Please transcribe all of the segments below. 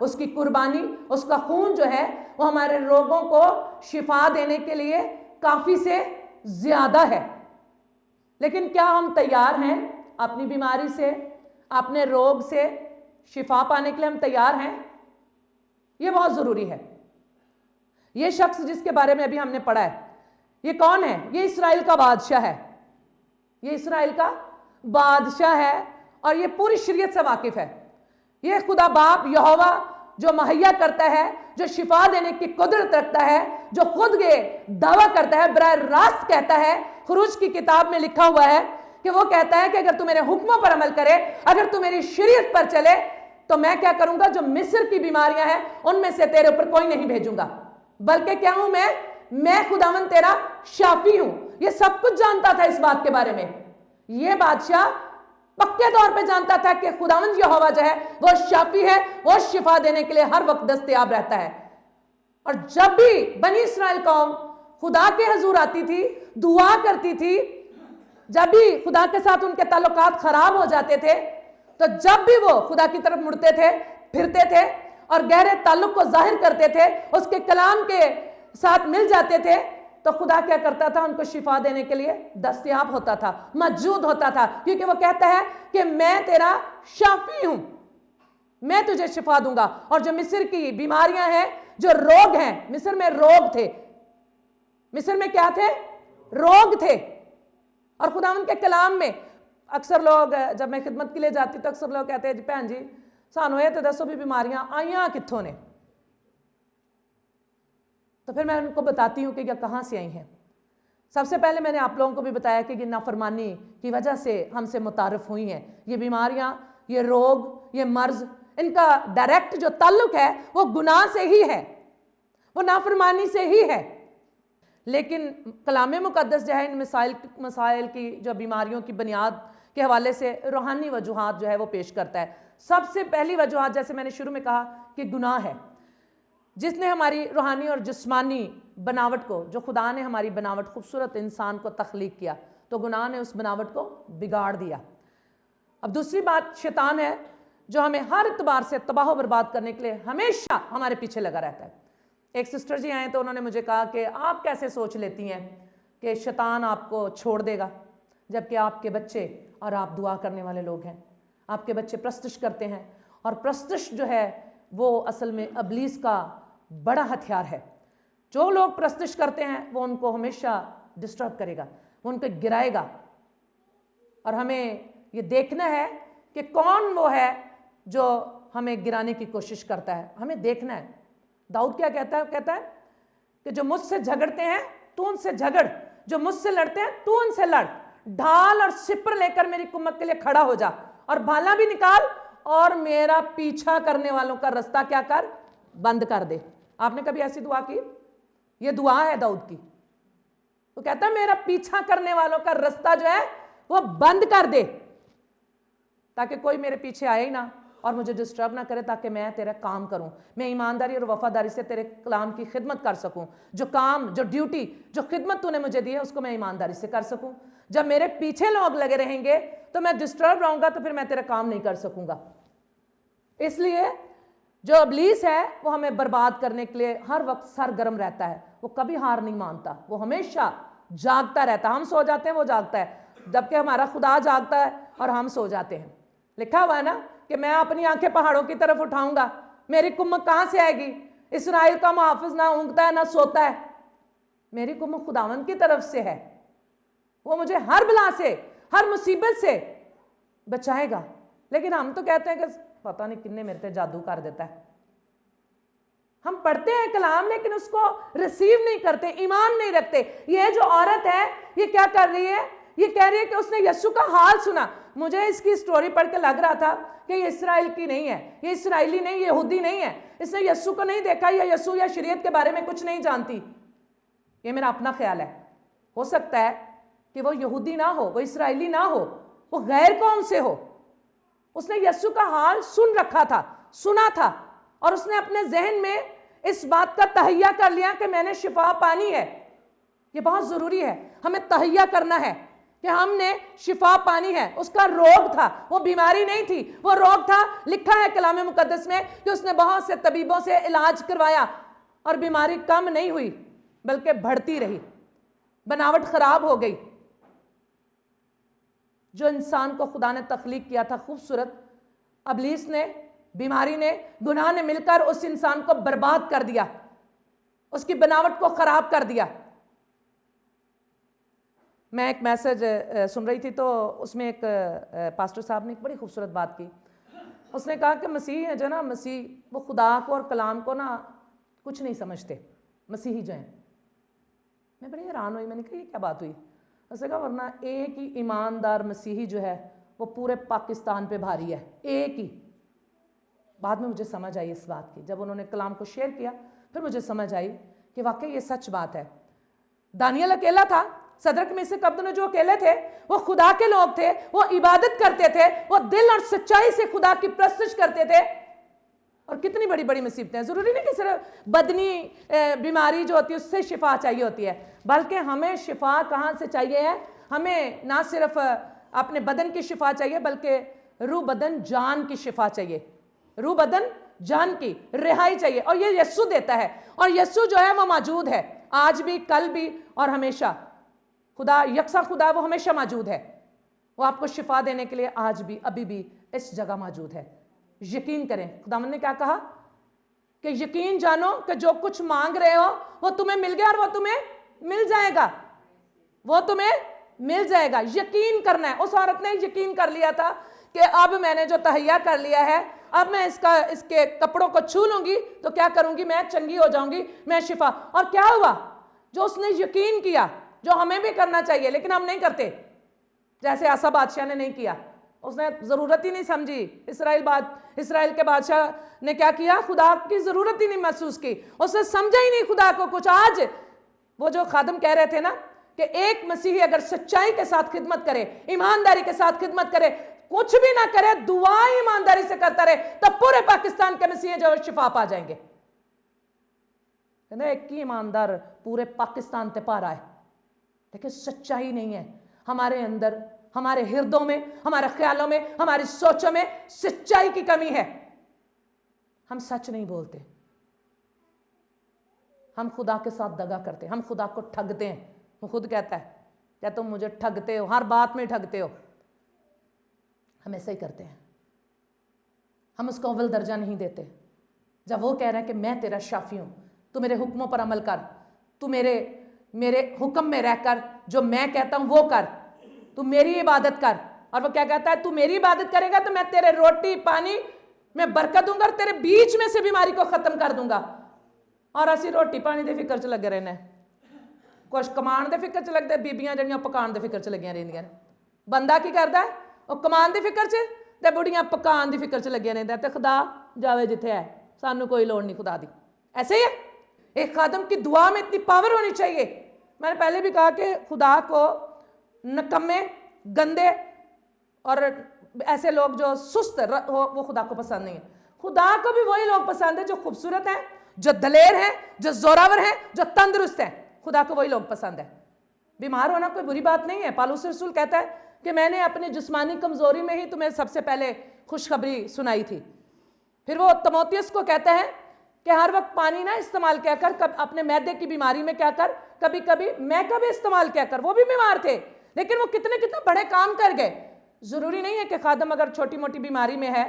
اس کی قربانی، اس کا خون جو ہے وہ ہمارے روگوں کو شفا دینے کے لیے کافی سے زیادہ ہے۔ لیکن کیا ہم تیار ہیں اپنی بیماری سے، اپنے روگ سے شفا پانے کے لیے ہم تیار ہیں؟ یہ بہت ضروری ہے۔ یہ شخص جس کے بارے میں ابھی ہم نے پڑھا ہے، یہ کون ہے؟ یہ اسرائیل کا بادشاہ ہے، یہ اسرائیل کا بادشاہ ہے، اور یہ پوری شریعت سے واقف ہے۔ یہ خدا باپ یہوہ جو مہیا کرتا ہے، جو شفا دینے کی قدرت رکھتا ہے، جو خود یہ دعویٰ کرتا ہے، براہ راست کہتا ہے، خروج کی کتاب میں لکھا ہوا ہے کہ وہ کہتا ہے کہ اگر تو میرے حکموں پر عمل کرے، اگر تو میری شریعت پر چلے، تو میں کیا کروں گا؟ جو مصر کی بیماریاں ہیں ان میں سے تیرے اوپر کوئی نہیں بھیجوں گا، بلکہ کیا ہوں میں خداوند تیرا شافی ہوں۔ یہ سب کچھ جانتا تھا اس بات کے بارے میں۔ یہ بادشاہ پکے طور پہ جانتا تھا کہ خداوند یہوہ جو ہے وہ شافی ہے، وہ شفا دینے کے لیے ہر وقت دستیاب رہتا ہے۔ اور جب بھی بنی اسرائیل قوم خدا کے حضور آتی تھی، دعا کرتی تھی، جب بھی خدا کے ساتھ ان کے تعلقات خراب ہو جاتے تھے، تو جب بھی وہ خدا کی طرف مڑتے تھے، پھرتے تھے اور گہرے تعلق کو ظاہر کرتے تھے، اس کے کلام کے ساتھ مل جاتے تھے، تو خدا کیا کرتا تھا؟ ان کو شفا دینے کے لیے دستیاب ہوتا تھا، موجود ہوتا تھا، کیونکہ وہ کہتا ہے کہ میں تیرا شافی ہوں، میں تجھے شفا دوں گا۔ اور جو مصر کی بیماریاں ہیں، جو روگ ہیں، مصر میں روگ تھے، مصر میں کیا تھے؟ روگ تھے۔ اور خداوند کے کلام میں اکثر لوگ، جب میں خدمت کے لیے جاتی تو اکثر لوگ کہتے ہیں جی بہن جی سانو یہ تو دسو بھی بیماریاں آئیاں کتھوں نے؟ تو پھر میں ان کو بتاتی ہوں کہ یہ کہاں سے آئی ہیں۔ سب سے پہلے میں نے آپ لوگوں کو بھی بتایا کہ یہ نافرمانی کی وجہ سے ہم سے متعارف ہوئی ہیں۔ یہ بیماریاں، یہ روگ، یہ مرض، ان کا ڈائریکٹ جو تعلق ہے وہ گناہ سے ہی ہے، وہ نافرمانی سے ہی ہے۔ لیکن کلام مقدس جو ہے ان مسائل کی، جو بیماریوں کی بنیاد کے حوالے سے روحانی وجوہات جو ہے وہ پیش کرتا ہے۔ سب سے پہلی وجوہات، جیسے میں نے شروع میں کہا، کہ گناہ ہے، جس نے ہماری روحانی اور جسمانی بناوٹ کو، جو خدا نے ہماری بناوٹ، خوبصورت انسان کو تخلیق کیا، تو گناہ نے اس بناوٹ کو بگاڑ دیا۔ اب دوسری بات شیطان ہے، جو ہمیں ہر اعتبار سے تباہ و برباد کرنے کے لیے ہمیشہ ہمارے پیچھے لگا رہتا ہے۔ ایک سسٹر جی آئے تو انہوں نے مجھے کہا کہ آپ کیسے سوچ لیتی ہیں کہ شیطان آپ کو چھوڑ دے گا، جبکہ آپ کے بچے اور آپ دعا کرنے والے لوگ ہیں، آپ کے بچے پرستش کرتے ہیں، اور پرستش جو ہے وہ اصل میں ابلیس کا بڑا ہتھیار ہے۔ جو لوگ پرستش کرتے ہیں وہ ان کو ہمیشہ ڈسٹرب کرے گا، وہ ان کو گرائے گا، اور ہمیں یہ دیکھنا ہے کہ کون وہ ہے جو ہمیں گرانے کی کوشش کرتا ہے۔ ہمیں دیکھنا ہے۔ داؤد کیا کہتا ہے؟ کہتا ہے کہ جو مجھ سے جھگڑتے ہیں تو ان سے جھگڑ، جو مجھ سے لڑتے ہیں تو ان سے لڑ، ڈھال اور سپر لے کر میری کمک کے لیے کھڑا ہو جا، اور بھالا بھی نکال، اور میرا پیچھا کرنے والوں کا رستہ کیا کر؟ بند کر دے۔ آپ نے کبھی ایسی دعا کی؟ یہ دعا ہے داؤد کی۔ وہ کہتا ہے میرا پیچھا کرنے والوں کا رستہ جو ہے وہ بند کر دے، تاکہ کوئی میرے پیچھے آئے ہی نہ اور مجھے ڈسٹرب نہ کرے، تاکہ میں تیرا کام کروں، میں ایمانداری اور وفاداری سے تیرے کلام کی خدمت کر سکوں، جو کام، جو ڈیوٹی، جو خدمت تو نے مجھے دی ہے اس کو میں ایمانداری سے کر سکوں۔ جب میرے پیچھے لوگ لگے رہیں گے تو میں ڈسٹرب رہوں گا، تو پھر میں تیرا کام نہیں کر سکوں گا۔ اس لیے جو ابلیس ہے وہ ہمیں برباد کرنے کے لیے ہر وقت سرگرم رہتا ہے، وہ کبھی ہار نہیں مانتا، وہ ہمیشہ جاگتا رہتا ہے۔ ہم سو جاتے ہیں، وہ جاگتا ہے، جبکہ ہمارا خدا جاگتا ہے اور ہم سو جاتے ہیں۔ لکھا ہوا ہے نا کہ میں اپنی آنکھیں پہاڑوں کی طرف اٹھاؤں گا، میری کمک کہاں سے آئے گی؟ اسرائیل کا محافظ نہ اونگتا ہے نہ سوتا ہے، میری کمک خداوند کی طرف سے ہے، وہ مجھے ہر بلا سے، ہر مصیبت سے بچائے گا۔ لیکن ہم تو کہتے ہیں کہ پتہ نہیں کنے میرے تے جادو کر دیتا ہے۔ ہم پڑھتے ہیں کلام لیکن اس کو ریسیو نہیں کرتے، ایمان نہیں رکھتے۔ یہ جو عورت ہے یہ کیا کر رہی ہے؟ یہ کہہ رہی ہے کہ اس نے یسوع کا حال سنا۔ مجھے اس کی سٹوری پڑھ کے لگ رہا تھا کہ یہ اسرائیل کی نہیں ہے، یہ اسرائیلی نہیں، یہ یہودی نہیں ہے، اس نے یسوع کو نہیں دیکھا، یا یسوع یا شریعت کے بارے میں کچھ نہیں جانتی۔ یہ میرا اپنا خیال ہے، ہو سکتا ہے کہ وہ یہودی نہ ہو، وہ اسرائیلی نہ ہو، وہ غیر قوم سے ہو۔ اس نے یسوع کا حال سن رکھا تھا، سنا تھا، اور اس نے اپنے ذہن میں اس بات کا تہیہ کر لیا کہ میں نے شفا پانی ہے۔ یہ بہت ضروری ہے، ہمیں تہیہ کرنا ہے کہ ہم نے شفا پانی ہے. اس کا روگ تھا, وہ بیماری نہیں تھی, وہ روگ تھا. لکھا ہے کلام مقدس میں کہ اس نے بہت سے طبیبوں سے علاج کروایا اور بیماری کم نہیں ہوئی بلکہ بڑھتی رہی, بناوٹ خراب ہو گئی. جو انسان کو خدا نے تخلیق کیا تھا خوبصورت, ابلیس نے, بیماری نے, گناہ نے مل کر اس انسان کو برباد کر دیا, اس کی بناوٹ کو خراب کر دیا. میں ایک میسج سن رہی تھی تو اس میں ایک پاسٹر صاحب نے ایک بڑی خوبصورت بات کی. اس نے کہا کہ مسیح ہے جو نا, مسیح وہ خدا کو اور کلام کو نا کچھ نہیں سمجھتے, مسیحی جو ہیں. میں بڑی حیران ہوئی, میں نے کہا یہ کیا بات ہوئی؟ اس نے کہا ورنہ ایک ہی ایماندار مسیحی جو ہے وہ پورے پاکستان پہ بھاری ہے, ایک ہی. بعد میں مجھے سمجھ آئی اس بات کی, جب انہوں نے کلام کو شیئر کیا پھر مجھے سمجھ آئی کہ واقعی یہ سچ بات ہے. دانیل اکیلا تھا, صدرک میشک ابدنگو جو اکیلے تھے وہ خدا کے لوگ تھے, وہ عبادت کرتے تھے, وہ دل اور سچائی سے خدا کی پرستش کرتے تھے. اور کتنی بڑی بڑی مصیبتیں, ضروری نہیں کہ صرف بدنی بیماری جو ہوتی ہے اس سے شفا چاہیے ہوتی ہے, بلکہ ہمیں شفا کہاں سے چاہیے ہے؟ ہمیں نہ صرف اپنے بدن کی شفا چاہیے بلکہ روح بدن جان کی شفا چاہیے, روح بدن جان کی رہائی چاہیے. اور یہ یسوع دیتا ہے, اور یسوع جو ہے وہ موجود ہے آج بھی, کل بھی اور ہمیشہ. خدا یکساں خدا ہے, وہ ہمیشہ موجود ہے. وہ آپ کو شفا دینے کے لیے آج بھی ابھی بھی اس جگہ موجود ہے. یقین کریں. خداوند نے کیا کہا کہ یقین جانو کہ جو کچھ مانگ رہے ہو وہ تمہیں مل گیا اور وہ تمہیں مل جائے گا, وہ تمہیں مل جائے گا. یقین کرنا ہے. اس عورت نے یقین کر لیا تھا کہ اب میں نے جو تہیا کر لیا ہے, اب میں اس کے کپڑوں کو چھو لوں گی تو کیا کروں گی, میں چنگی ہو جاؤں گی, میں شفا. اور کیا ہوا؟ جو اس نے یقین کیا, جو ہمیں بھی کرنا چاہیے لیکن ہم نہیں کرتے, جیسے آسا بادشاہ نے نہیں کیا. اس نے ضرورت ہی نہیں سمجھی. اسرائیل کے بادشاہ نے کیا کیا؟ خدا کی ضرورت ہی نہیں محسوس کی, اس نے سمجھا ہی نہیں خدا کو کچھ. آج وہ جو خادم کہہ رہے تھے نا کہ ایک مسیحی اگر سچائی کے ساتھ خدمت کرے, ایمانداری کے ساتھ خدمت کرے, کچھ بھی نہ کرے, دعائیں ایمانداری سے کرتا رہے, تب پورے پاکستان کے مسیحی جو شفا پا جائیں گے. ایک ہی ایماندار پورے پاکستان تے پا رہا ہے, لیکن سچائی نہیں ہے ہمارے اندر, ہمارے ہردوں میں, ہمارے خیالوں میں, ہماری سوچوں میں سچائی کی کمی ہے. ہم سچ نہیں بولتے, ہم خدا کے ساتھ دغا کرتے ہیں, ہم خدا کو ٹھگتے ہیں. وہ خود کہتا ہے کیا تم مجھے ٹھگتے ہو, ہر بات میں ٹھگتے ہو. ہم ایسا ہی کرتے ہیں, ہم اس کو اول درجہ نہیں دیتے. جب وہ کہہ رہے ہیں کہ میں تیرا شافی ہوں, تو میرے حکموں پر عمل کر, تو میرے حکم میں رہ کر جو میں کہتا ہوں وہ کر, تو میری عبادت کر. اور وہ کیا کہتا ہے, تو میری عبادت کرے گا تو میں تیرے روٹی پانی میں برکت دوں گا اور تیرے بیچ میں سے بیماری کو ختم کر دوں گا. اور اسی روٹی پانی دے فکر چ لگے رہنا ہے, کچھ کمان دے فکر چ لگتے, بیبیاں جڑیاں پکان دے فکر چ لگیاں رہندیاں. بندہ کی کردا ہے, وہ کمان دی فکر چ تے بڑیاں پکان دی فکر چ لگیاں رہندیاں, تے خدا جاوے جتھے ہے, سانو کوئی لوڑ نہیں خدا دی. ایسے ہی ہے. ایک خادم کی دعا میں اتنی پاور ہونی چاہیے. میں نے پہلے بھی کہا کہ خدا کو نکمے, گندے اور ایسے لوگ جو سست ہو وہ خدا کو پسند نہیں ہے. خدا کو بھی وہی لوگ پسند ہیں جو خوبصورت ہیں, جو دلیر ہیں, جو زوراور ہیں, جو تندرست ہیں. خدا کو وہی لوگ پسند ہے. بیمار ہونا کوئی بری بات نہیں ہے. پالوس رسول کہتا ہے کہ میں نے اپنی جسمانی کمزوری میں ہی تمہیں سب سے پہلے خوشخبری سنائی تھی. پھر وہ تیموتھیوس کو کہتا ہے کہ ہر وقت پانی نہ استعمال کیا کر, اپنے معدے کی بیماری میں کیا کر, کبھی کبھی میں کا بھی استعمال کیا کر. وہ بھی بیمار تھے لیکن وہ کتنے بڑے کام کر گئے. ضروری نہیں ہے کہ خادم اگر چھوٹی موٹی بیماری میں ہے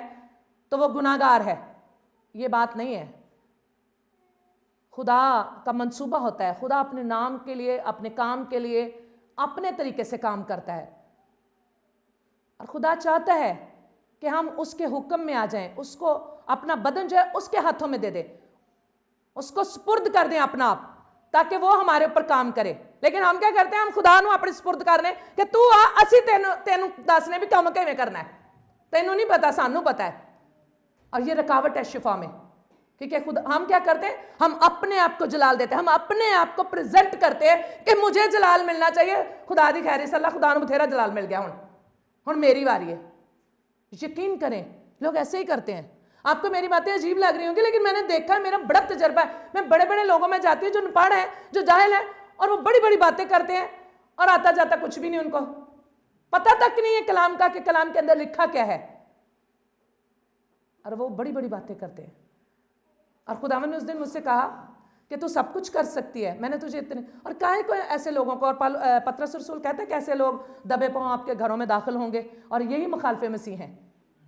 تو وہ گناہگار ہے, یہ بات نہیں ہے. خدا کا منصوبہ ہوتا ہے, خدا اپنے نام کے لیے, اپنے کام کے لیے اپنے طریقے سے کام کرتا ہے. اور خدا چاہتا ہے کہ ہم اس کے حکم میں آ جائیں, اس کو اپنا بدن جو ہے اس کے ہاتھوں میں دے دیں, اس کو سپرد کر دیں اپنا آپ, تاکہ وہ ہمارے اوپر کام کرے. لیکن ہم کیا کرتے ہیں, ہم خدا نو اپنے سپرد کرنے کہ تو آ, اسی تینوں دسنے بھی کام کیویں کرنا ہے, تینوں نہیں پتا, سانوں پتا ہے. اور یہ رکاوٹ ہے شفا میں, کیونکہ خود ہم کیا کرتے ہیں, ہم اپنے آپ کو جلال دیتے ہیں, ہم اپنے آپ کو پریزنٹ کرتے ہیں کہ مجھے جلال ملنا چاہیے. خدا دی خیر صلی اللہ, خدا نو بتھیرا جلال مل گیا, ہن میری واری ہے. یقین کریں لوگ ایسے ہی کرتے ہیں. آپ کو میری باتیں عجیب لگ رہی ہوں گی لیکن میں نے دیکھا ہے, میرا بڑا تجربہ ہے. میں بڑے بڑے لوگوں میں جاتی ہوں جو پڑھ ہیں, جو جاہل ہیں, اور وہ بڑی بڑی باتیں کرتے ہیں اور آتا جاتا کچھ بھی نہیں ان کو. پتہ تک نہیں ہے کلام کا کہ کلام کے اندر لکھا کیا ہے، اور وہ بڑی بڑی باتیں کرتے ہیں۔ اور خداوند نے اس دن مجھ سے کہا کہ تو سب کچھ کر سکتی ہے، میں نے تجھے اتنے، اور کہے کوئی ایسے لوگوں کو، اور پطرس رسول کہتے ہیں کہ ایسے لوگ دبے پاؤں آپ کے گھروں میں داخل ہوں گے، اور یہی مخالف مسیح ہیں،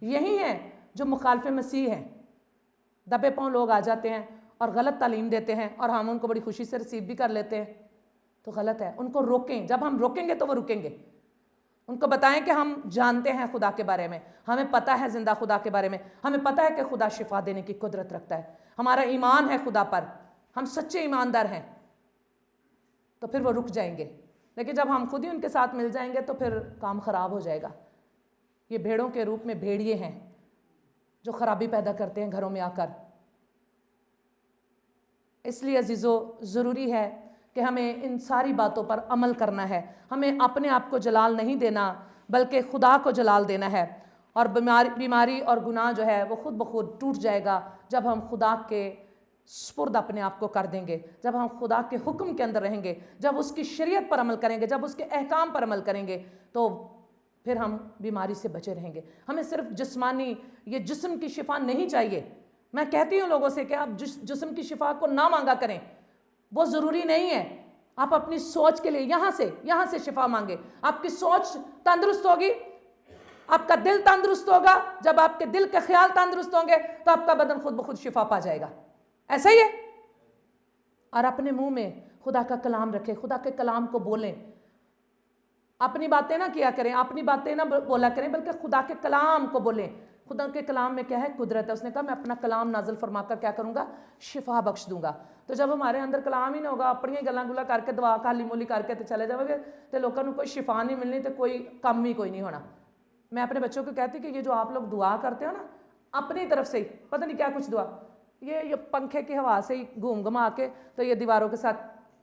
یہی ہیں جو مخالف مسیح ہیں۔ دبے پاؤں لوگ آ جاتے ہیں اور غلط تعلیم دیتے ہیں، اور ہم ان کو بڑی خوشی سے ریسیو بھی کر لیتے ہیں، تو غلط ہے۔ ان کو روکیں، جب ہم روکیں گے تو وہ رکیں گے۔ ان کو بتائیں کہ ہم جانتے ہیں خدا کے بارے میں، ہمیں پتہ ہے زندہ خدا کے بارے میں، ہمیں پتہ ہے کہ خدا شفا دینے کی قدرت رکھتا ہے، ہمارا ایمان ہے خدا پر، ہم سچے ایماندار ہیں، تو پھر وہ رک جائیں گے۔ لیکن جب ہم خود ہی ان کے ساتھ مل جائیں گے تو پھر کام خراب ہو جائے گا۔ یہ بھیڑوں کے روپ میں بھیڑیے ہیں جو خرابی پیدا کرتے ہیں گھروں میں آ کر۔ اس لیے عزیزو، ضروری ہے کہ ہمیں ان ساری باتوں پر عمل کرنا ہے۔ ہمیں اپنے آپ کو جلال نہیں دینا بلکہ خدا کو جلال دینا ہے، اور بیماری اور گناہ جو ہے وہ خود بخود ٹوٹ جائے گا جب ہم خدا کے سپرد اپنے آپ کو کر دیں گے، جب ہم خدا کے حکم کے اندر رہیں گے، جب اس کی شریعت پر عمل کریں گے، جب اس کے احکام پر عمل کریں گے، تو پھر ہم بیماری سے بچے رہیں گے۔ ہمیں صرف جسمانی، یہ جسم کی شفا نہیں چاہیے۔ میں کہتی ہوں لوگوں سے کہ آپ جسم کی شفا کو نہ مانگا کریں، وہ ضروری نہیں ہے۔ آپ اپنی سوچ کے لیے یہاں سے شفا مانگے۔ آپ کی سوچ تندرست ہوگی، آپ کا دل تندرست ہوگا، جب آپ کے دل کے خیال تندرست ہوں گے تو آپ کا بدن خود بخود شفا پا جائے گا۔ ایسا ہی ہے۔ اور اپنے منہ میں خدا کا کلام رکھیں، خدا کے کلام کو بولیں۔ اپنی باتیں نہ کیا کریں، اپنی باتیں نہ بولا کریں، بلکہ خدا کے کلام کو بولیں۔ خدا کے کلام میں کیا ہے؟ قدرت ہے۔ اس نے کہا میں اپنا کلام نازل فرما کر کیا کروں گا؟ شفا بخش دوں گا۔ تو جب ہمارے اندر کلام ہی نہ ہوگا، اپنی گلاں گلا کر کے دعا کالی مولی کر کے چلے جاؤ گے تو لوگوں کو کوئی شفا نہیں ملنی، تو کوئی کم ہی کوئی نہیں ہونا۔ میں اپنے بچوں کو کہتی کہ یہ جو آپ لوگ دعا کرتے ہو نا اپنی طرف سے ہی، پتہ نہیں کیا کچھ دعا، یہ پنکھے کی ہوا سے ہی گھوم گھما کے تو یہ دیواروں کے ساتھ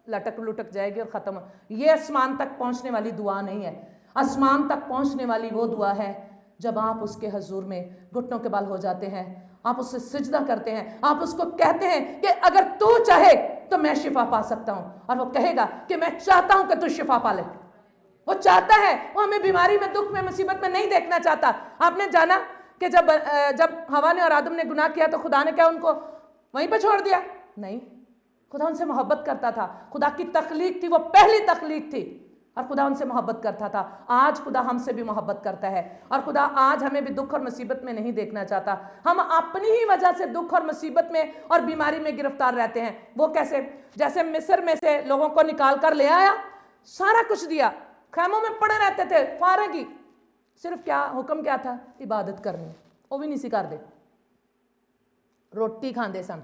لٹک جائے گی اور ختم۔ یہ آسمان تک پہنچنے والی دعا نہیں ہے۔ آسمان تک پہنچنے والی وہ دعا ہے جب آپ اس کے حضور میں گھٹنوں کے بل ہو جاتے ہیں، آپ اس سے سجدہ کرتے ہیں، آپ اس کو کہتے ہیں کہ اگر تو چاہے تو میں شفا پا سکتا ہوں، اور وہ کہے گا کہ میں چاہتا ہوں کہ تو شفا پا لے۔ وہ چاہتا ہے، وہ ہمیں بیماری میں، دکھ میں، مصیبت میں نہیں دیکھنا چاہتا۔ آپ نے جانا کہ جب حوا نے اور آدم نے گناہ کیا تو خدا نے کیا ان کو وہیں پہ چھوڑ دیا؟ نہیں، خدا ان سے محبت کرتا تھا۔ خدا کی تخلیق تھی، وہ پہلی تخلیق تھی، اور خدا ان سے محبت کرتا تھا۔ آج خدا ہم سے بھی محبت کرتا ہے، اور خدا آج ہمیں بھی دکھ اور مصیبت میں نہیں دیکھنا چاہتا۔ ہم اپنی ہی وجہ سے دکھ اور مصیبت میں اور بیماری میں گرفتار رہتے ہیں۔ وہ کیسے؟ جیسے مصر میں سے لوگوں کو نکال کر لے آیا، سارا کچھ دیا، خیموں میں پڑے رہتے تھے فارغ ہی، صرف کیا حکم کیا تھا؟ عبادت کرنی، وہ بھی نہیں سکھا دے۔ روٹی کھاندے سن،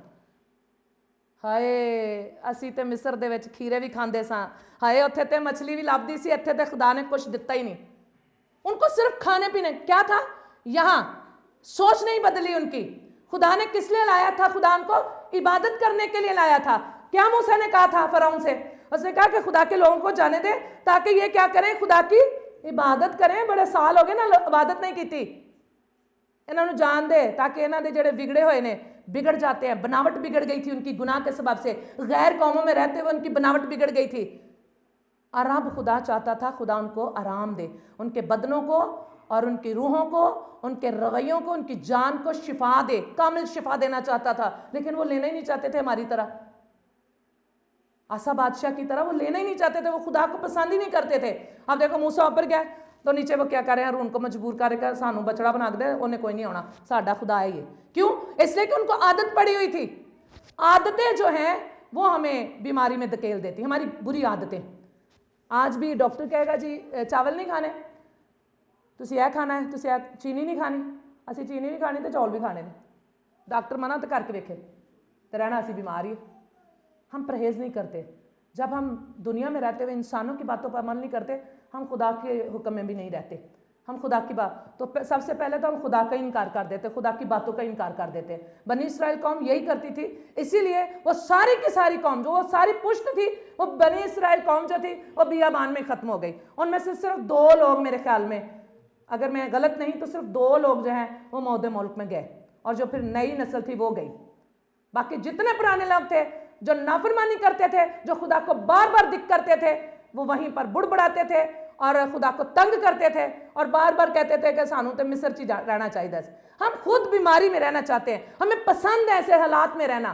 ہائے اسی تے مصر دے وچ کھیرے بھی کھاندے ساں، ہائے اتھے تے مچھلی بھی لبدی سی، اتھے تے خدا نے کچھ دتا ہی نہیں۔ ان کو صرف کھانے پینے کیا تھا؟ یہاں سوچ نہیں بدلی ان کی۔ خدا نے کس لیے لایا تھا؟ خدا ان کو عبادت کرنے کے لیے لایا تھا۔ کیا موسیٰ نے کہا تھا فرعون سے؟ اس نے کہا کہ خدا کے لوگوں کو جانے دے تاکہ یہ کیا کریں؟ خدا کی عبادت کریں۔ بڑے سال ہو گئے نا عبادت نہیں کی تھی، انہوں نے جان دے تاکہ انہوں نے جڑے بگڑے ہوئے نے بگڑ جاتے ہیں۔ بناوٹ بگڑ گئی تھی ان کی گناہ کے سبب سے، غیر قوموں میں رہتے ہوئے ان کی بناوٹ بگڑ گئی تھی، اور اب خدا چاہتا تھا خدا ان کو آرام دے، ان کے بدنوں کو اور ان کی روحوں کو، ان کے رویوں کو، ان کی جان کو شفا دے، کامل شفا دینا چاہتا تھا۔ لیکن وہ لینا ہی نہیں چاہتے تھے ہماری طرح، آسا بادشاہ کی طرح وہ لینا ہی نہیں چاہتے تھے، وہ خدا کو پسند ہی نہیں کرتے تھے۔ اب دیکھو موسیٰ اوپر گیا تو نیچے وہ کیا کر رہے ہیں؟ ہارون کو مجبور کر کے سانو بچڑا بنا دے، انہیں کوئی نہیں ہونا، ساڈا خدا ہے یہ۔ کیوں؟ اس لیے کہ ان کو عادت پڑی ہوئی تھی۔ عادتیں جو ہیں وہ ہمیں بیماری میں دھکیل دیتی، ہماری بری عادتیں۔ آج بھی ڈاکٹر کہے گا جی چاول نہیں کھانے، تسی یہ کھانا ہے، تسی چینی نہیں کھانی، اسی چینی نہیں کھانی تو چول بھی کھانے نے، ڈاکٹر منع تو کر کے دیکھے تو رہنا اسی بیمار ہی۔ ہم پرہیز نہیں کرتے، جب ہم دنیا میں رہتے ہوئے انسانوں کی باتوں پر عمل نہیں کرتے، ہم خدا کے حکم میں بھی نہیں رہتے۔ ہم خدا کی بات تو سب سے پہلے تو ہم خدا کا انکار کر دیتے، خدا کی باتوں کا انکار کر دیتے۔ بنی اسرائیل قوم یہی کرتی تھی، اسی لیے وہ ساری کی ساری قوم جو وہ ساری پشت تھی، وہ بنی اسرائیل قوم جو تھی وہ بیابان میں ختم ہو گئی۔ ان میں سے صرف 2 لوگ میرے خیال میں، اگر میں غلط نہیں تو صرف 2 لوگ جو ہیں وہ موعود ملک میں گئے، اور جو پھر نئی نسل تھی وہ گئی۔ باقی جتنے پرانے لوگ تھے جو نافرمانی کرتے تھے، جو خدا کو بار بار ذکر کرتے تھے، وہ وہیں پر بڑبڑاتے تھے اور خدا کو تنگ کرتے تھے اور بار بار کہتے تھے کہ سانوں تے مصر چ رہنا چاہیے. ہم خود بیماری میں رہنا چاہتے ہیں, ہمیں پسند ہے ایسے حالات میں رہنا.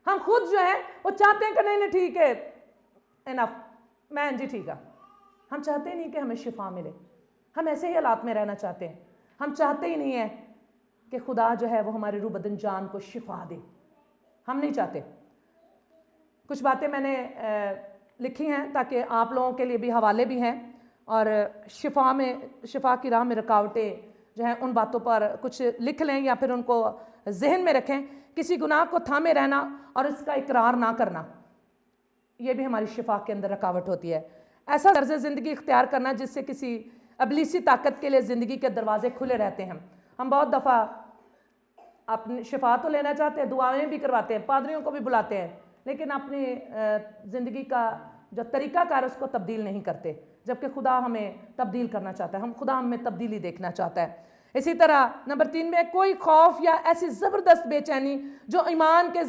ہم خود جو ہے وہ چاہتے ہیں کہ نہیں نہیں ٹھیک ہے انف میں جی ٹھیک ہے. ہم چاہتے ہی نہیں کہ ہمیں شفا ملے, ہم ایسے ہی حالات میں رہنا چاہتے ہیں. ہم چاہتے ہی نہیں ہیں کہ خدا جو ہے وہ ہمارے روح بدن جان کو شفا دے, ہم نہیں چاہتے. کچھ باتیں میں نے لکھی ہیں تاکہ آپ لوگوں کے لیے بھی حوالے بھی ہیں, اور شفا کی راہ میں رکاوٹیں جو ہیں ان باتوں پر کچھ لکھ لیں یا پھر ان کو ذہن میں رکھیں. کسی گناہ کو تھامے رہنا اور اس کا اقرار نہ کرنا, یہ بھی ہماری شفا کے اندر رکاوٹ ہوتی ہے. ایسا طرز زندگی اختیار کرنا جس سے کسی ابلیسی طاقت کے لیے زندگی کے دروازے کھلے رہتے ہیں. ہم بہت دفعہ اپنی شفا تو لینا چاہتے ہیں, دعائیں بھی کرواتے ہیں, پادریوں کو بھی بلاتے ہیں, لیکن اپنی زندگی کا جو طریقہ کار اس کو تبدیل نہیں کرتے, جبکہ خدا ہمیں تبدیل کرنا چاہتا ہے. خدا ہمیں تبدیلی دیکھنا چاہتا ہے. اسی طرح نمبر 3 میں کوئی خوف یا ایسی زبردست بے چینی جو ایمان کے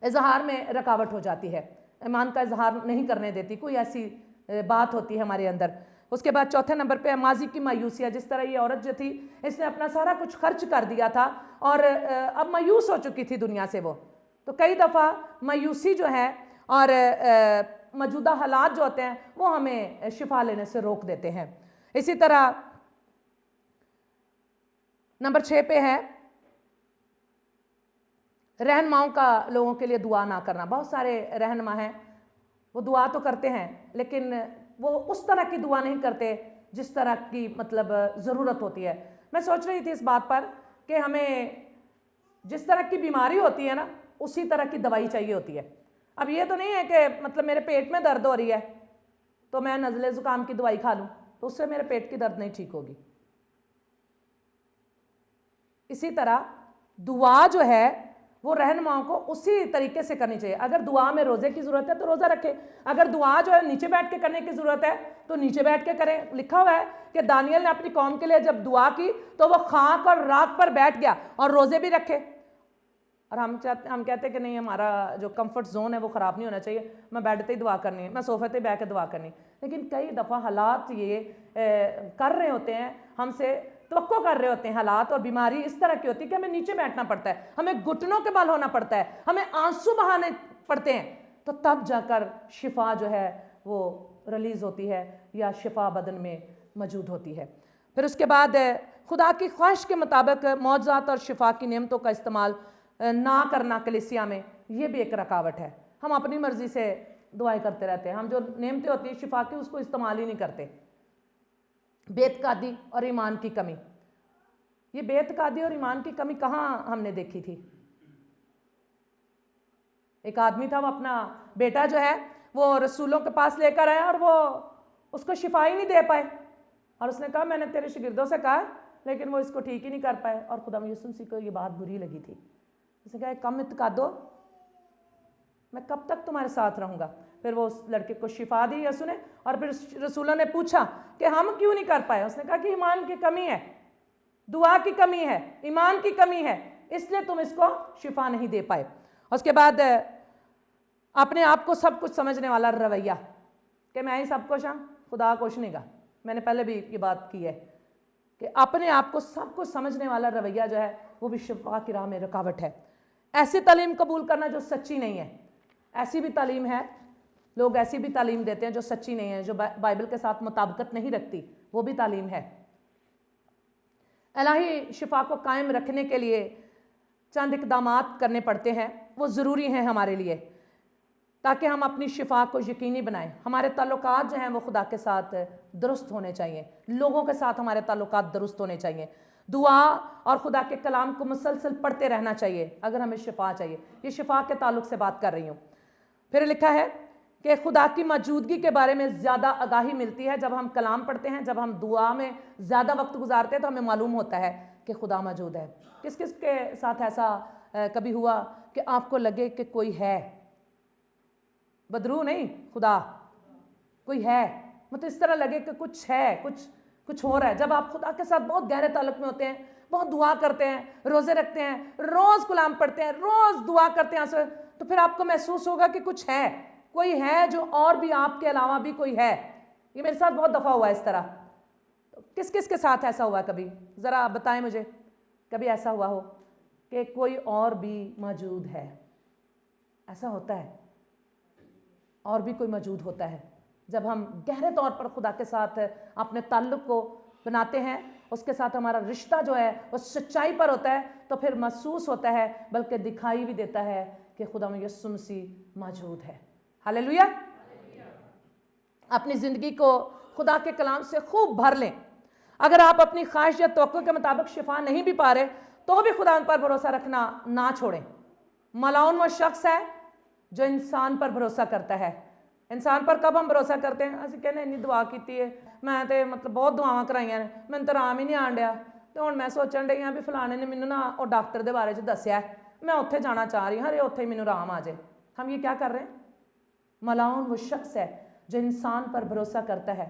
اظہار میں رکاوٹ ہو جاتی ہے, ایمان کا اظہار نہیں کرنے دیتی, کوئی ایسی بات ہوتی ہے ہمارے اندر. اس کے بعد چوتھے نمبر پہ ماضی کی مایوسیاں, جس طرح یہ عورت جو تھی اس نے اپنا سارا کچھ خرچ کر دیا تھا اور اب مایوس ہو چکی تھی دنیا سے. وہ تو کئی دفعہ مایوسی جو ہے اور موجودہ حالات جو ہوتے ہیں وہ ہمیں شفا لینے سے روک دیتے ہیں. اسی طرح نمبر 6 پہ ہے رہنماؤں کا لوگوں کے لیے دعا نہ کرنا. بہت سارے رہنما ہیں وہ دعا تو کرتے ہیں لیکن وہ اس طرح کی دعا نہیں کرتے جس طرح کی مطلب ضرورت ہوتی ہے. میں سوچ رہی تھی اس بات پر کہ ہمیں جس طرح کی بیماری ہوتی ہے نا اسی طرح کی دوائی چاہیے ہوتی ہے. اب یہ تو نہیں ہے کہ مطلب میرے پیٹ میں درد ہو رہی ہے تو میں نزلے زکام کی دوائی کھا لوں تو اس سے میرے پیٹ کی درد نہیں ٹھیک ہوگی. اسی طرح دعا جو ہے وہ رہنماؤں کو اسی طریقے سے کرنی چاہیے. اگر دعا میں روزے کی ضرورت ہے تو روزہ رکھے, اگر دعا جو ہے نیچے بیٹھ کے کرنے کی ضرورت ہے تو نیچے بیٹھ کے کریں. لکھا ہوا ہے کہ دانیل نے اپنی قوم کے لیے جب دعا کی تو وہ خاک اور راکھ پر بیٹھ گیا اور روزے بھی رکھے. اور ہم کہتے ہیں کہ نہیں ہمارا جو کمفرٹ زون ہے وہ خراب نہیں ہونا چاہیے, میں بیڈ پہ ہی دعا کرنی ہے, میں صوفے پہ بیٹھ کے دعا کرنی. لیکن کئی دفعہ حالات یہ کر رہے ہوتے ہیں, ہم سے توقع کر رہے ہوتے ہیں حالات, اور بیماری اس طرح کی ہوتی ہے کہ ہمیں نیچے بیٹھنا پڑتا ہے, ہمیں گھٹنوں کے بل ہونا پڑتا ہے, ہمیں آنسو بہانے پڑتے ہیں, تو تب جا کر شفا جو ہے وہ ریلیز ہوتی ہے یا شفا بدن میں موجود ہوتی ہے. پھر اس کے بعد خدا کی خواہش کے مطابق معجزات اور شفا کی نعمتوں کا استعمال نہ کرنا کلیسیا میں, یہ بھی ایک رکاوٹ ہے. ہم اپنی مرضی سے دعائیں کرتے رہتے ہیں, ہم جو نعمتیں ہوتی ہیں شفا کی اس کو استعمال ہی نہیں کرتے. بے اعتقادی اور ایمان کی کمی, یہ بے اعتقادی اور ایمان کی کمی کہاں ہم نے دیکھی تھی؟ ایک آدمی تھا, وہ اپنا بیٹا جو ہے وہ رسولوں کے پاس لے کر آیا اور وہ اس کو شفا ہی نہیں دے پائے, اور اس نے کہا میں نے تیرے شاگردوں سے کہا لیکن وہ اس کو ٹھیک ہی نہیں کر پائے. اور خدا یسوع مسیح کو یہ بات بری لگی تھی. اس نے کہا کم اعتقادو, میں کب تک تمہارے ساتھ رہوں گا. پھر وہ اس لڑکے کو شفا دی یسوع نے, اور پھر رسولوں نے پوچھا کہ ہم کیوں نہیں کر پائے. اس نے کہا کہ ایمان کی کمی ہے, دعا کی کمی ہے, ایمان کی کمی ہے, اس لیے تم اس کو شفا نہیں دے پائے. اس کے بعد اپنے آپ کو سب کچھ سمجھنے والا رویہ کہ میں ہی سب کچھ ہوں, خدا کچھ نہیں گا. میں نے پہلے بھی یہ بات کی ہے کہ اپنے آپ کو سب کچھ سمجھنے والا رویہ جو ہے وہ بھی شفا کی راہ میں رکاوٹ ہے. ایسی تعلیم قبول کرنا جو سچی نہیں ہے, ایسی بھی تعلیم ہے, لوگ ایسی بھی تعلیم دیتے ہیں جو سچی نہیں ہے, جو بائبل کے ساتھ مطابقت نہیں رکھتی, وہ بھی تعلیم ہے. الہی شفا کو قائم رکھنے کے لیے چند اقدامات کرنے پڑتے ہیں, وہ ضروری ہیں ہمارے لیے تاکہ ہم اپنی شفا کو یقینی بنائیں. ہمارے تعلقات جو ہیں وہ خدا کے ساتھ درست ہونے چاہیے, لوگوں کے ساتھ ہمارے تعلقات درست ہونے چاہیے. دعا اور خدا کے کلام کو مسلسل پڑھتے رہنا چاہیے اگر ہمیں شفا چاہیے. یہ شفا کے تعلق سے بات کر رہی ہوں. پھر لکھا ہے کہ خدا کی موجودگی کے بارے میں زیادہ آگاہی ملتی ہے جب ہم کلام پڑھتے ہیں, جب ہم دعا میں زیادہ وقت گزارتے ہیں تو ہمیں معلوم ہوتا ہے کہ خدا موجود ہے. کس کس کے ساتھ ایسا کبھی ہوا کہ آپ کو لگے کہ کوئی ہے, بدرو نہیں, خدا کوئی ہے, مطلب اس طرح لگے کہ کچھ ہے, کچھ ہو رہا ہے. جب آپ خدا کے ساتھ بہت گہرے تعلق میں ہوتے ہیں, بہت دعا کرتے ہیں, روزے رکھتے ہیں, روز کلام پڑھتے ہیں, روز دعا کرتے ہیں, تو پھر آپ کو محسوس ہوگا کہ کچھ ہے, کوئی ہے جو اور بھی آپ کے علاوہ بھی کوئی ہے. یہ میرے ساتھ بہت دفعہ ہوا ہے اس طرح. کس کس کے ساتھ ایسا ہوا کبھی؟ ذرا بتائیں مجھے. کبھی ایسا ہوا ہو کہ کوئی اور بھی موجود ہے؟ ایسا ہوتا ہے، اور بھی کوئی موجود ہوتا ہے. جب ہم گہرے طور پر خدا کے ساتھ اپنے تعلق کو بناتے ہیں، اس کے ساتھ ہمارا رشتہ جو ہے وہ سچائی پر ہوتا ہے، تو پھر محسوس ہوتا ہے، بلکہ دکھائی بھی دیتا ہے کہ خدا یسوع مسیح موجود ہے. ہاللیلویا. اپنی زندگی کو خدا کے کلام سے خوب بھر لیں. اگر آپ اپنی خواہش یا توقع کے مطابق شفا نہیں بھی پا رہے تو بھی خدا پر بھروسہ رکھنا نہ چھوڑیں. ملعون وہ شخص ہے جو انسان پر بھروسہ کرتا ہے. انسان پر کب ہم بھروسہ کرتے ہیں؟ اسی کہنے انہیں دعا کیتی ہے، میں تے مطلب بہت دعاواں کرائی ہیں، میں تو آرام ہی نہیں آن ڈیا، تو ہن میں سوچن ڈئی ہاں بھی فلانے نے مینوں نا وہ ڈاکٹر دے بارے چ دسیا ہے، میں اتھے جانا چاہ رہی ہوں، ارے اتھے ہی مینوں آرام آ جائے. ہم یہ کیا کر رہے ہیں؟ ملعون وہ شخص ہے جو انسان پر بھروسہ کرتا ہے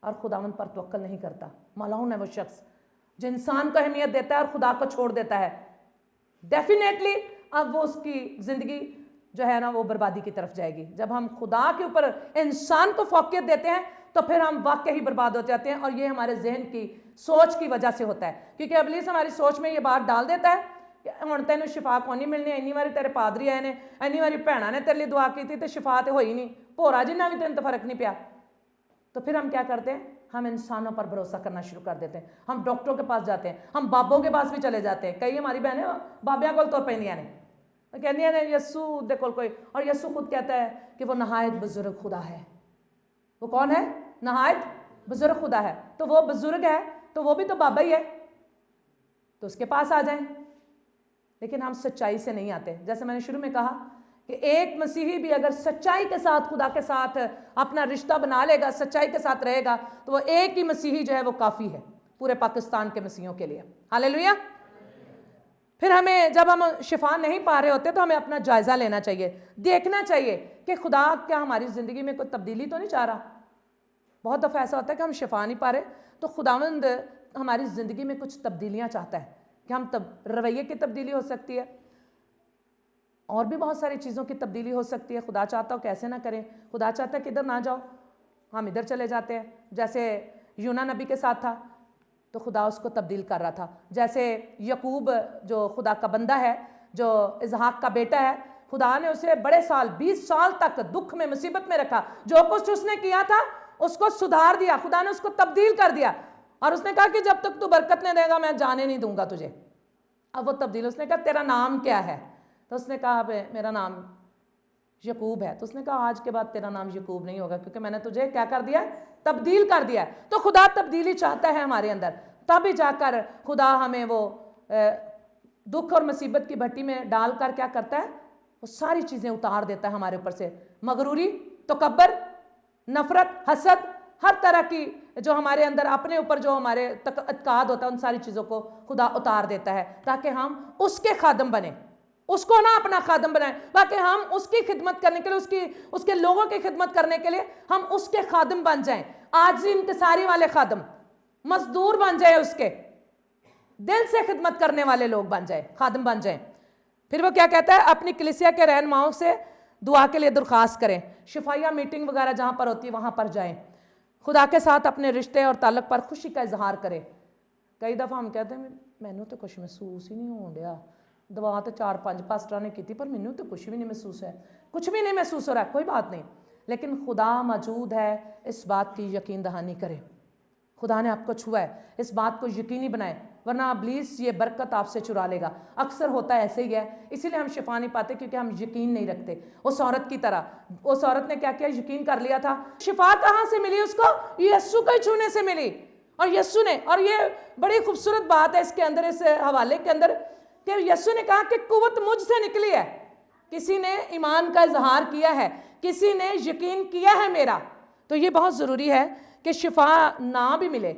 اور خداوند پر توکل نہیں کرتا. ملعون ہے وہ شخص جو انسان کو اہمیت دیتا ہے اور خدا کو چھوڑ دیتا ہے. ڈیفینیٹلی اب وہ اس کی زندگی جو ہے نا وہ بربادی کی طرف جائے گی. جب ہم خدا کے اوپر انسان کو فوقیت دیتے ہیں تو پھر ہم واقعی برباد ہو جاتے ہیں، اور یہ ہمارے ذہن کی سوچ کی وجہ سے ہوتا ہے. کیونکہ ابلیس ہماری سوچ میں یہ بات ڈال دیتا ہے کہ ہن تینوں شفا کو نہیں ملنی، اینی واری تیرے پادری آئے نے، اینی واری بھیناں نے تیرے لیے دعا کی تھی تے شفا تے ہوئی نہیں، بھورا جنہ بھی تینوں تو فرق نہیں پیا. تو پھر ہم کیا کرتے ہیں؟ ہم انسانوں پر بھروسہ کرنا شروع کر دیتے ہیں. ہم ڈاکٹروں کے پاس جاتے ہیں، ہم بابوں کے پاس بھی چلے جاتے ہیں. کئی ہماری بہنیں بابیاں کول تر پیندیاں نے، کہندیاں نے یسوع دے کول کوئی، اور یسوع خود کہتا ہے کہ وہ نہایت بزرگ خدا ہے. وہ کون ہے؟ نہایت بزرگ خدا ہے. تو وہ بزرگ ہے تو وہ بھی تو بابا ہی ہے، تو اس کے پاس آ جائیں. لیکن ہم سچائی سے نہیں آتے. جیسے میں نے شروع میں کہا کہ ایک مسیحی بھی اگر سچائی کے ساتھ خدا کے ساتھ اپنا رشتہ بنا لے گا، سچائی کے ساتھ رہے گا، تو وہ ایک ہی مسیحی جو ہے وہ کافی ہے پورے پاکستان کے مسیحیوں کے لیے. ہاللیلویا. پھر ہمیں جب ہم شفا نہیں پا رہے ہوتے تو ہمیں اپنا جائزہ لینا چاہیے، دیکھنا چاہیے کہ خدا کیا ہماری زندگی میں کوئی تبدیلی تو نہیں چاہ رہا. بہت دفعہ ایسا ہوتا ہے کہ ہم شفا نہیں پا رہے تو خداوند ہماری زندگی میں کچھ تبدیلیاں چاہتا ہے کہ ہم رویے کی تبدیلی ہو سکتی ہے، اور بھی بہت ساری چیزوں کی تبدیلی ہو سکتی ہے. خدا چاہتا ہو کیسے نہ کریں، خدا چاہتا ہے کہ ادھر نہ جاؤ، ہم ادھر چلے جاتے ہیں. جیسے یونا نبی کے ساتھ تھا تو خدا اس کو تبدیل کر رہا تھا. جیسے یعقوب جو خدا کا بندہ ہے، جو اسحاق کا بیٹا ہے، خدا نے اسے بڑے سال 20 سال تک دکھ میں مصیبت میں رکھا. جو کچھ اس نے کیا تھا اس کو سدھار دیا، خدا نے اس کو تبدیل کر دیا، اور اس نے کہا کہ جب تک تو برکت نہیں دے گا میں جانے نہیں دوں گا تجھے. اب وہ تبدیل، اس نے کہا تیرا نام کیا ہے؟ تو اس نے کہا میرا نام یعقوب ہے. تو اس نے کہا آج کے بعد تیرا نام یعقوب نہیں ہوگا، کیونکہ میں نے تجھے کیا کر دیا؟ تبدیل کر دیا. تو خدا تبدیلی چاہتا ہے ہمارے اندر، تب جا کر خدا ہمیں وہ دکھ اور مصیبت کی بھٹی میں ڈال کر کیا کرتا ہے؟ وہ ساری چیزیں اتار دیتا ہے ہمارے اوپر سے. مغروری، تکبر، نفرت، حسد، ہر طرح کی جو ہمارے اندر اپنے اوپر جو ہمارے اعتقاد ہوتا ہے، ان ساری چیزوں کو خدا اتار دیتا ہے تاکہ ہم اس کے خادم بنیں. اس کو نہ اپنا خادم بنائیں، بلکہ ہم اس کی خدمت کرنے کے لیے، اس کے لوگوں کی خدمت کرنے کے لیے ہم اس کے خادم بن جائیں. عاجزی انکساری والے خادم، مزدور بن جائیں، اس کے دل سے خدمت کرنے والے لوگ بن جائیں، خادم بن جائیں. پھر وہ کیا کہتا ہے؟ اپنی کلیسیا کے رہنماؤں سے دعا کے لیے درخواست کریں. شفائیہ میٹنگ وغیرہ جہاں پر ہوتی ہے وہاں پر جائیں. خدا کے ساتھ اپنے رشتے اور تعلق پر خوشی کا اظہار کریں. کئی دفعہ ہم کہتے ہیں مینوں تو کچھ محسوس ہی نہیں ہون ڈیا، دعا تو 4-5 پاسٹراں نے کی تھی پر مینوں تو کچھ بھی نہیں محسوس ہے، کچھ بھی نہیں محسوس ہو رہا ہے. کوئی بات نہیں، لیکن خدا موجود ہے، اس بات کی یقین دہانی کریں. خدا نے آپ کو چھوا ہے، اس بات کو یقینی بنائیں، ورنہ ابلیس یہ برکت آپ سے چرا لے گا. اکثر ہوتا ہے ایسے ہی ہے، اسی لیے ہم شفا نہیں پاتے کیونکہ ہم یقین نہیں رکھتے. اس عورت کی طرح، اس عورت نے کیا کیا؟ یقین کر لیا تھا. شفا کہاں سے ملی اس کو؟ یسوع کے چھونے سے ملی. اور یسوع نے، اور یہ بڑی خوبصورت بات ہے اس کے اندر، اس حوالے کے اندر، کہ یسوع نے کہا کہ قوت مجھ سے نکلی ہے. کسی نے ایمان کا اظہار کیا ہے، کسی نے یقین کیا ہے میرا. تو یہ بہت ضروری ہے کہ شفا نہ بھی ملے،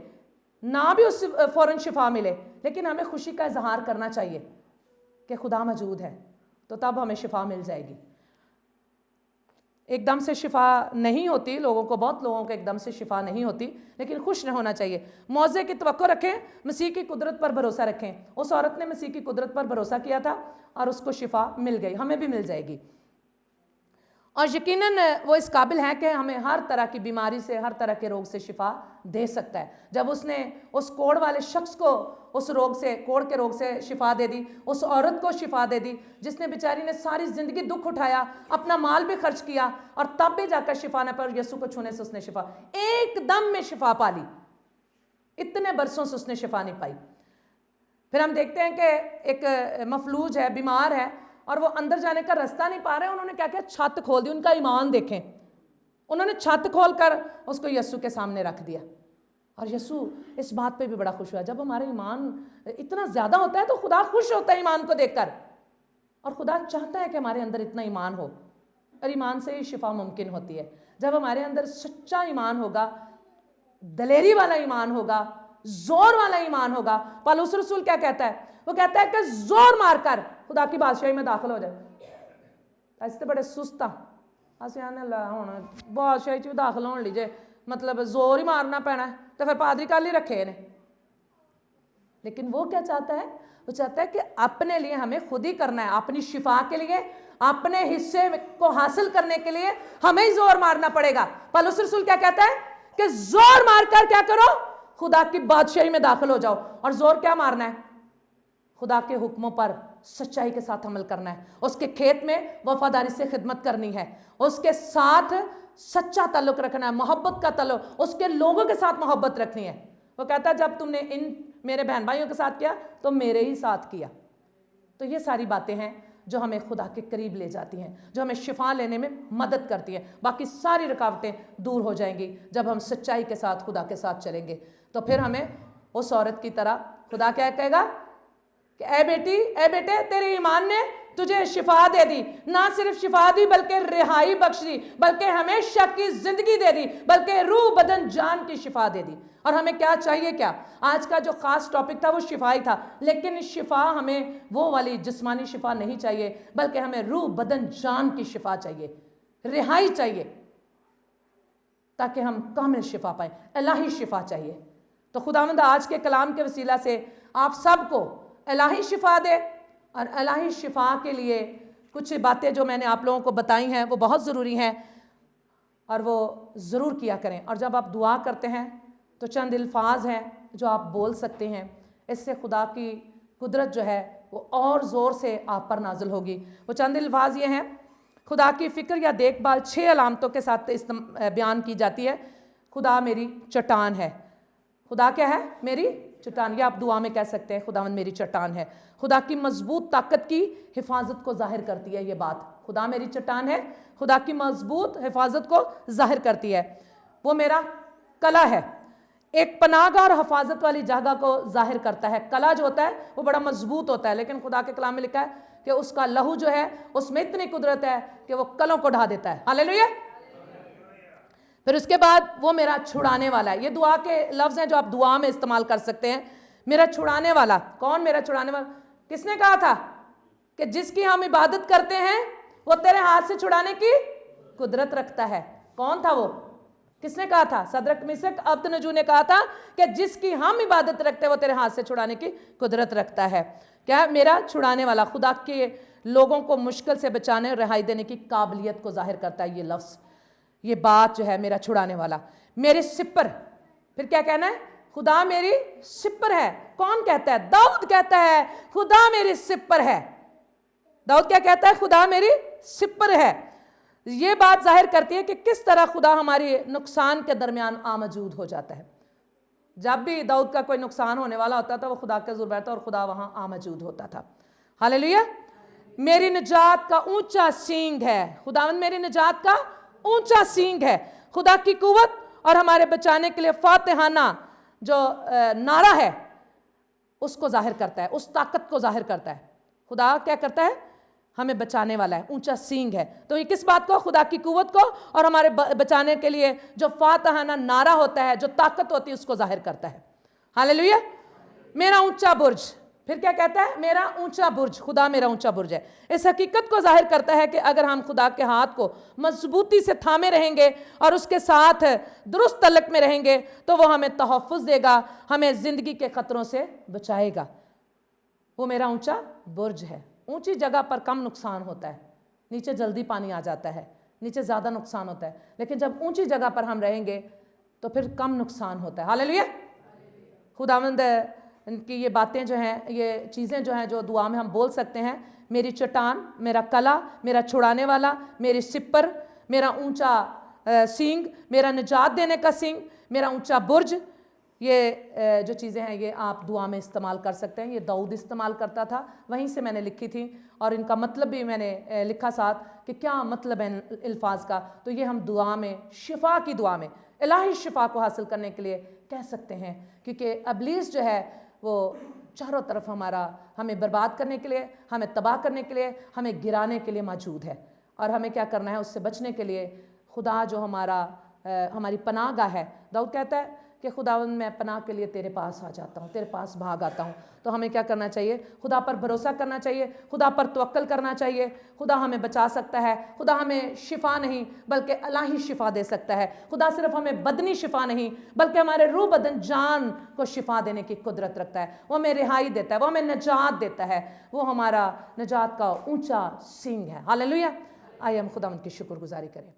نہ بھی اس فوراً شفا ملے، لیکن ہمیں خوشی کا اظہار کرنا چاہیے کہ خدا موجود ہے، تو تب ہمیں شفا مل جائے گی. ایک دم سے شفا نہیں ہوتی لوگوں کو، بہت لوگوں کو ایک دم سے شفا نہیں ہوتی، لیکن خوش نہ ہونا چاہیے. معجزے کی توقع رکھیں، مسیح کی قدرت پر بھروسہ رکھیں. اس عورت نے مسیح کی قدرت پر بھروسہ کیا تھا اور اس کو شفا مل گئی، ہمیں بھی مل جائے گی. اور یقیناً وہ اس قابل ہے کہ ہمیں ہر طرح کی بیماری سے، ہر طرح کے روگ سے شفا دے سکتا ہے۔ جب اس نے اس کوڑ والے شخص کو اس روگ سے، کوڑ کے روگ سے شفا دے دی، اس عورت کو شفا دے دی جس نے بیچاری نے ساری زندگی دکھ اٹھایا، اپنا مال بھی خرچ کیا، اور تب بھی جا کر شفا نہ پائی، اور یسوع کو چھونے سے اس نے شفا ایک دم میں شفا پا لی۔ اتنے برسوں سے اس نے شفا نہیں پائی۔ پھر ہم دیکھتے ہیں کہ ایک مفلوج ہے، بیمار ہے، اور وہ اندر جانے کا راستہ نہیں پا رہے، انہوں نے کیا کیا، چھت کھول دی۔ ان کا ایمان دیکھیں، انہوں نے چھت کھول کر اس کو یسوع کے سامنے رکھ دیا، اور یسوع اس بات پہ بھی بڑا خوش ہوا۔ جب ہمارا ایمان اتنا زیادہ ہوتا ہے تو خدا خوش ہوتا ہے ایمان کو دیکھ کر، اور خدا چاہتا ہے کہ ہمارے اندر اتنا ایمان ہو، اور ایمان سے ہی شفا ممکن ہوتی ہے۔ جب ہمارے اندر سچا ایمان ہوگا، دلیری والا ایمان ہوگا، زور والا ایمان ہوگا، پالوس رسول کیا کہتا ہے؟ وہ کہتا ہے کہ زور مار کر خدا کی بادشاہی میں داخل ہو جائے۔ ایسے تو بڑے سستا اسی آنے اللہ ہونا بادشاہی چ بھی داخل ہونے لیجیے، مطلب زور ہی مارنا پینا ہے، تو پھر پادری کل ہی رکھے انہیں۔ لیکن وہ کیا چاہتا ہے؟ وہ چاہتا ہے کہ اپنے لیے ہمیں خود ہی کرنا ہے، اپنی شفا کے لیے، اپنے حصے کو حاصل کرنے کے لیے ہمیں ہی زور مارنا پڑے گا۔ پالوس رسول کیا کہتا ہے؟ کہ زور مار کر کیا کرو؟ خدا کی بادشاہی میں داخل ہو جاؤ۔ اور زور کیا مارنا ہے؟ خدا کے حکموں پر سچائی کے ساتھ عمل کرنا ہے، اس کے کھیت میں وفاداری سے خدمت کرنی ہے، اس کے ساتھ سچا تعلق رکھنا ہے، محبت کا تعلق، اس کے لوگوں کے ساتھ محبت رکھنی ہے۔ وہ کہتا ہے جب تم نے ان میرے بہن بھائیوں کے ساتھ کیا تو میرے ہی ساتھ کیا۔ تو یہ ساری باتیں ہیں جو ہمیں خدا کے قریب لے جاتی ہیں، جو ہمیں شفا لینے میں مدد کرتی ہیں۔ باقی ساری رکاوٹیں دور ہو جائیں گی جب ہم سچائی کے ساتھ خدا کے ساتھ چلیں گے۔ تو پھر ہمیں اس عورت کی طرح خدا کیا کہے گا کہ اے بیٹی، اے بیٹے، تیرے ایمان نے تجھے شفا دے دی، نہ صرف شفا دی بلکہ رہائی بخش دی، بلکہ ہمیشہ کی زندگی دے دی، بلکہ روح بدن جان کی شفا دے دی۔ اور ہمیں کیا چاہیے؟ کیا آج کا جو خاص ٹاپک تھا وہ شفائی تھا، لیکن شفا ہمیں وہ والی جسمانی شفا نہیں چاہیے، بلکہ ہمیں روح بدن جان کی شفا چاہیے، رہائی چاہیے، تاکہ ہم کامل شفا پائیں، الہی شفا چاہیے۔ تو خداوند آج کے کلام کے وسیلہ سے آپ سب کو الہی شفا دے، اور الہی شفا کے لیے کچھ باتیں جو میں نے آپ لوگوں کو بتائی ہیں وہ بہت ضروری ہیں، اور وہ ضرور کیا کریں۔ اور جب آپ دعا کرتے ہیں تو چند الفاظ ہیں جو آپ بول سکتے ہیں، اس سے خدا کی قدرت جو ہے وہ اور زور سے آپ پر نازل ہوگی۔ وہ چند الفاظ یہ ہیں، خدا کی فکر یا دیکھ بھال 6 علامتوں کے ساتھ بیان کی جاتی ہے۔ خدا میری چٹان ہے۔ خدا کیا ہے؟ میری چٹان۔ یہ آپ دعا میں کہہ سکتے ہیں، خداوند میری چٹان ہے۔ خدا کی مضبوط طاقت کی حفاظت کو ظاہر کرتی ہے یہ بات، خدا میری چٹان ہے، خدا کی مضبوط حفاظت کو ظاہر کرتی ہے۔ وہ میرا کلا ہے، ایک پناہ گاہ اور حفاظت والی جگہ کو ظاہر کرتا ہے۔ کلا جو ہوتا ہے وہ بڑا مضبوط ہوتا ہے، لیکن خدا کے کلام میں لکھا ہے کہ اس کا لہو جو ہے اس میں اتنی قدرت ہے کہ وہ کلوں کو ڈھا دیتا ہے۔ ہاللیلویا۔ پھر اس کے بعد وہ میرا چھڑانے والا ہے۔ یہ دعا کے لفظ ہیں جو آپ دعا میں استعمال کر سکتے ہیں۔ میرا چھڑانے والا کون؟ میرا چھڑانے والا کس نے کہا تھا کہ جس کی ہم عبادت کرتے ہیں وہ تیرے ہاتھ سے چھڑانے کی قدرت رکھتا ہے؟ کون تھا وہ؟ کس نے کہا تھا؟ صدرک مسک عبدنجو نے کہا تھا کہ جس کی ہم عبادت رکھتے ہیں وہ تیرے ہاتھ سے چھڑانے کی قدرت رکھتا ہے۔ کیا؟ میرا چھڑانے والا خدا کے لوگوں کو مشکل سے بچانے اور رہائی دینے کی قابلیت کو ظاہر کرتا ہے یہ لفظ، یہ بات جو ہے میرا چھڑانے والا۔ میرے سپر، پھر کیا کہنا ہے؟ خدا میری سپر ہے۔ کون کہتا ہے؟ داؤد کہتا ہے خدا میری سپر ہے۔ داؤد کیا کہتا ہے؟ خدا میری سپر ہے۔ یہ بات ظاہر کرتی ہے کہ کس طرح خدا ہماری نقصان کے درمیان آموجود ہو جاتا ہے۔ جب بھی داؤد کا کوئی نقصان ہونے والا ہوتا تھا وہ خدا کے حضور بیٹھتا اور خدا وہاں آموجود ہوتا تھا۔ ہاللیلویا۔ میری نجات کا اونچا سینگ ہے۔ خداوند میری نجات کا اونچا سینگ ہے۔ خدا کی قوت اور ہمارے بچانے کے لیے فاتحانہ جو نعرہ ہے اس کو ظاہر کرتا ہے، اس طاقت کو ظاہر کرتا ہے۔ خدا کیا کرتا ہے؟ ہمیں بچانے والا ہے، اونچا سینگ ہے۔ تو یہ کس بات کو؟ خدا کی قوت کو اور ہمارے بچانے کے لیے جو فاتحانہ نعرہ ہوتا ہے، جو طاقت ہوتی ہے، اس کو ظاہر کرتا ہے۔ ہاللیلویا۔ میرا اونچا برج، پھر کیا کہتا ہے؟ میرا اونچا برج، خدا میرا اونچا برج ہے۔ اس حقیقت کو ظاہر کرتا ہے کہ اگر ہم خدا کے ہاتھ کو مضبوطی سے تھامے رہیں گے اور اس کے ساتھ درست تعلق میں رہیں گے تو وہ ہمیں تحفظ دے گا، ہمیں زندگی کے خطروں سے بچائے گا۔ وہ میرا اونچا برج ہے۔ اونچی جگہ پر کم نقصان ہوتا ہے، نیچے جلدی پانی آ جاتا ہے، نیچے زیادہ نقصان ہوتا ہے، لیکن جب اونچی جگہ پر ہم رہیں گے تو پھر کم نقصان ہوتا ہے۔ ہاللیلویا۔ خداوند کی یہ باتیں جو ہیں، یہ چیزیں جو ہیں جو دعا میں ہم بول سکتے ہیں، میری چٹان، میرا کلا، میرا چھڑانے والا، میری سپر، میرا اونچا سینگ، میرا نجات دینے کا سینگ، میرا اونچا برج، یہ جو چیزیں ہیں یہ آپ دعا میں استعمال کر سکتے ہیں۔ یہ داؤد استعمال کرتا تھا، وہیں سے میں نے لکھی تھی، اور ان کا مطلب بھی میں نے لکھا ساتھ کہ کیا مطلب ہے الفاظ کا۔ تو یہ ہم دعا میں، شفا کی دعا میں، الہی شفا کو حاصل کرنے کے لیے کہہ سکتے ہیں، کیونکہ ابلیس جو ہے وہ چاروں طرف ہمیں برباد کرنے کے لیے، ہمیں تباہ کرنے کے لیے، ہمیں گرانے کے لیے موجود ہے، اور ہمیں کیا کرنا ہے؟ اس سے بچنے کے لیے خدا جو ہماری پناہ گاہ ہے۔ داؤد کہتا ہے کہ خداوند میں پناہ کے لیے تیرے پاس آ جاتا ہوں، تیرے پاس بھاگ آتا ہوں۔ تو ہمیں کیا کرنا چاہیے؟ خدا پر بھروسہ کرنا چاہیے، خدا پر توکل کرنا چاہیے۔ خدا ہمیں بچا سکتا ہے، خدا ہمیں شفا نہیں بلکہ الہی شفا دے سکتا ہے۔ خدا صرف ہمیں بدنی شفا نہیں بلکہ ہمارے روح بدن جان کو شفا دینے کی قدرت رکھتا ہے۔ وہ ہمیں رہائی دیتا ہے، وہ ہمیں نجات دیتا ہے، وہ ہمارا نجات کا اونچا سنگ ہے۔ ہاللیلویا۔ آئیے ہم خداوند کی شکر گزاری کریں۔